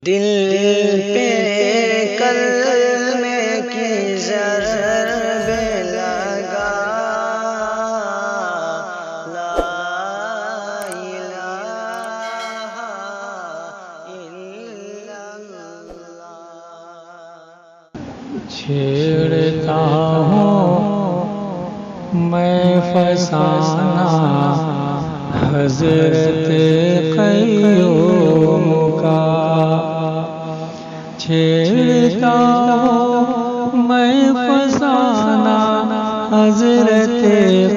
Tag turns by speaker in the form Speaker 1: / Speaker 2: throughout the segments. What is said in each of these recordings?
Speaker 1: دل پہ کلمے کی ضرب لگا، لا الہ الا اللہ۔
Speaker 2: چھیڑتا ہوں میں فسانہ حضرت قیوم کا، چھیڑتا ہوں میں فسانہ حضرت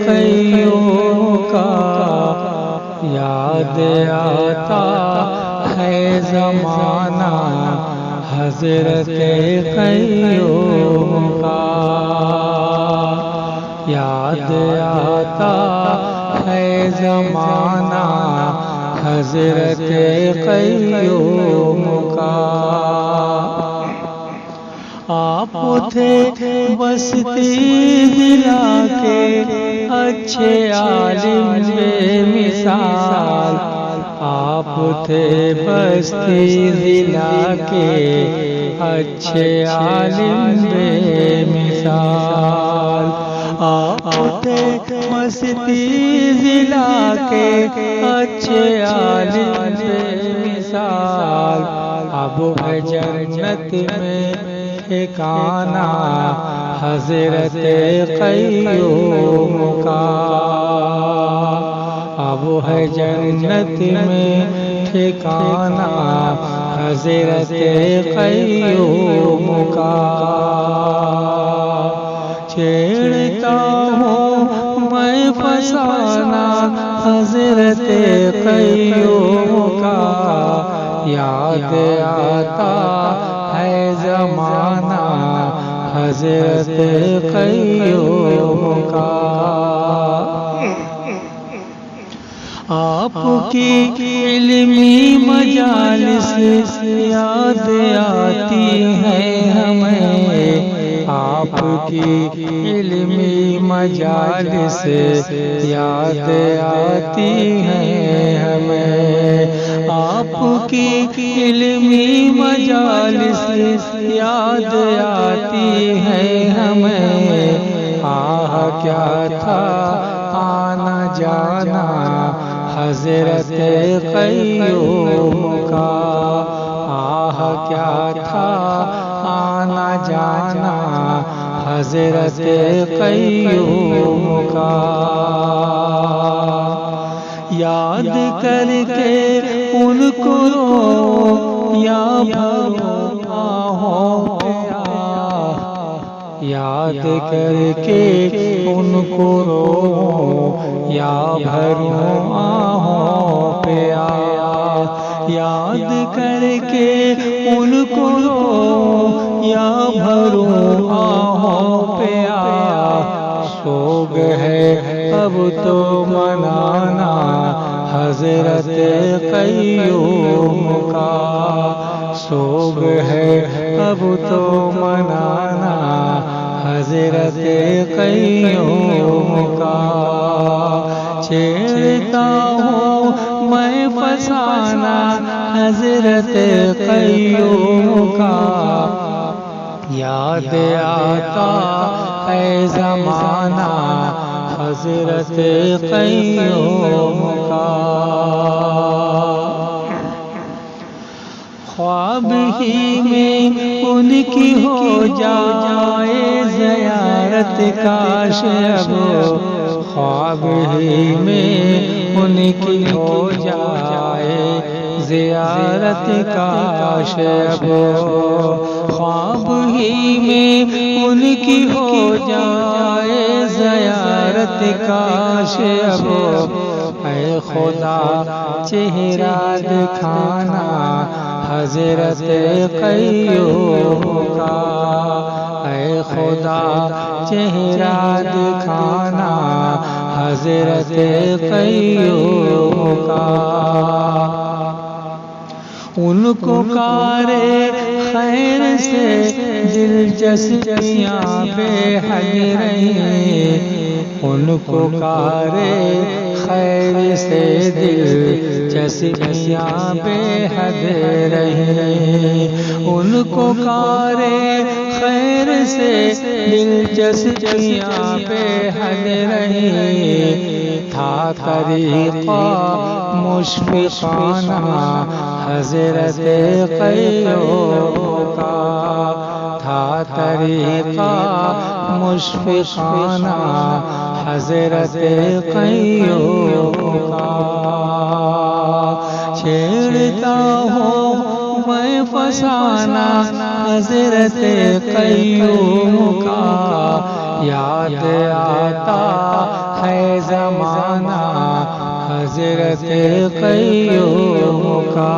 Speaker 2: قیوم کا، یاد آتا ہے زمانہ حضرت قیوم کا، یاد آتا ہے زمانہ حضرت قیوم کا۔ آپ تھے بستی ضلع کے اچھے عالم بے مثال، آپ تھے بستی ضلع کے اچھے عالم بے مثال، آپ تھے بستی ضلع کے اچھے عالم بے مثال، اب ہے جنت میں ٹھکانہ حضرت قیوم کا، اب ہے جنت میں ٹھکانہ حضرت قیوم کا۔ چھیڑتا ہوں میں فسانہ حضرت قیوم کا، یاد آتا ہے زمانہ حضرت قیوم کا۔ آپ کی علمی مجالس یاد آتی ہیں ہمیں، آپ کی علمی مجالس یاد آتی ہیں ہمیں، آپ کی علمی مجالس یاد آتی ہیں ہمیں، آہ کیا تھا آنا جانا حضرت قیوم کا، آہ کیا تھا آنا جانا حضرت قیوم کا۔ یاد کر کے ان کو یا بھرو آہوں پہ آہ، یاد کر کے ان کو رو یا بھرو آہوں پہ آہ، یاد کر کے ان کو رو یا بھرو آہوں پہ آہ، سوگ ہے اب تو منانا حضرت قیوم کا، سوگ ہے اب تو منانا حضرت قیوم کا۔ چھیڑتا ہوں میں فسانہ حضرت قیوم کا، یاد آتا ہے زمانہ حضرت قیوم کا۔ خواب ہی میں ان کی ہو جائے زیارت کاش اب، خواب ہی میں ان کی ہو جائے زیارت کاش اب، خواب ہی میں ان کی ہو جائے زیارت کاش اب، اے خدا چہرہ دکھانا حضرت قیوم کا، اے خدا چہرہ دکھانا حضرت قیوم کا۔ ان کو کارے خیر سے دلچسپیاں بے حد رہیں، ان کو کارے خیر سے دلچسپیاں بے حد رہیں، ان کو کارے خیر سے دلچسپیاں بے حد رہی تھا طریقہ مشفقانہ حضرت قیوم کا تھا طریقہ مشفقانہ حضرت قیوم کا چھیڑتا ہوں میں فسانہ حضرت قیوم کا یاد آتا ہے زمانہ حضرت قیوم کا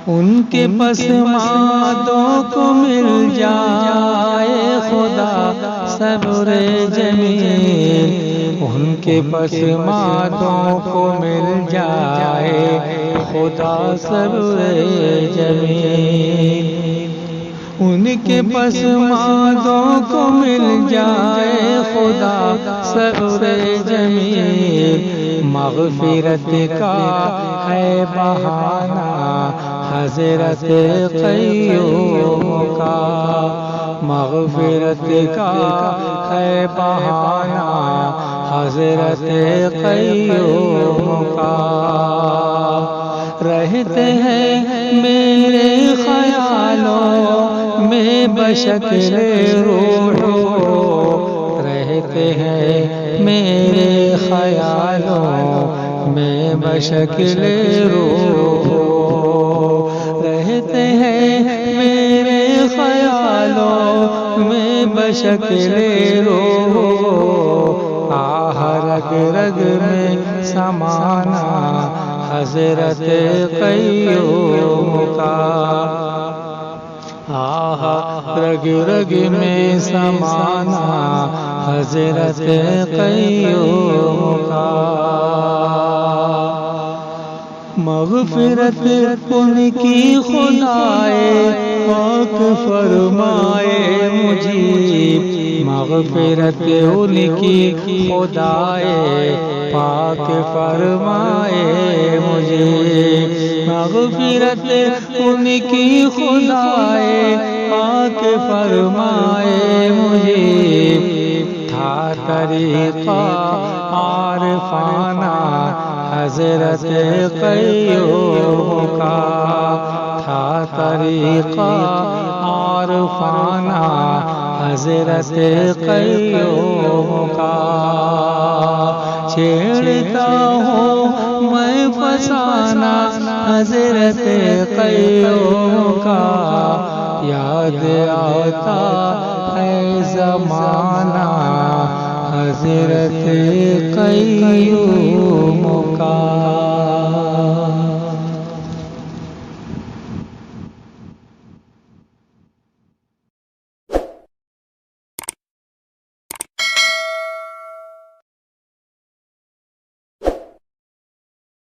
Speaker 2: ان کے پسماندوں کو مل جائے خدا صبر جمیل ان کے پسماندوں کو مل جائے خدا صبر جمیل ان کے پسماندوں کو مل جائے خدا صبر جمیل مغفرت کا ہے بہانہ حضرت قیوم کا مغفرت کا ہے بہانہ حضرت قیوم کا رہتے ہیں میرے خیالوں میں بشکل روح رہتے ہیں میرے خیالوں میں بشکل روح رہتے ہیں میرے خیالوں میں بشکل روح آہ رگ رگ میں سمانا حضرت قیوم کا آہ رگ رگ میں سمانا حضرت قیوم کا مغفرت ان کی خدائے پاک فرمائے مجھے مغفرت ان کی خدائے پاک فرمائے مجھے مغفرت ان کی خدائے پاک فرمائے مجھے تھا طریقہ عارفانہ حضرت قیوم کا تھا طریقہ عارفانہ حضرت قیوم کا چھیڑتا ہوں میں فسانہ حضرت قیوم کا یاد آتا ہے زمانہ حضرت قیوم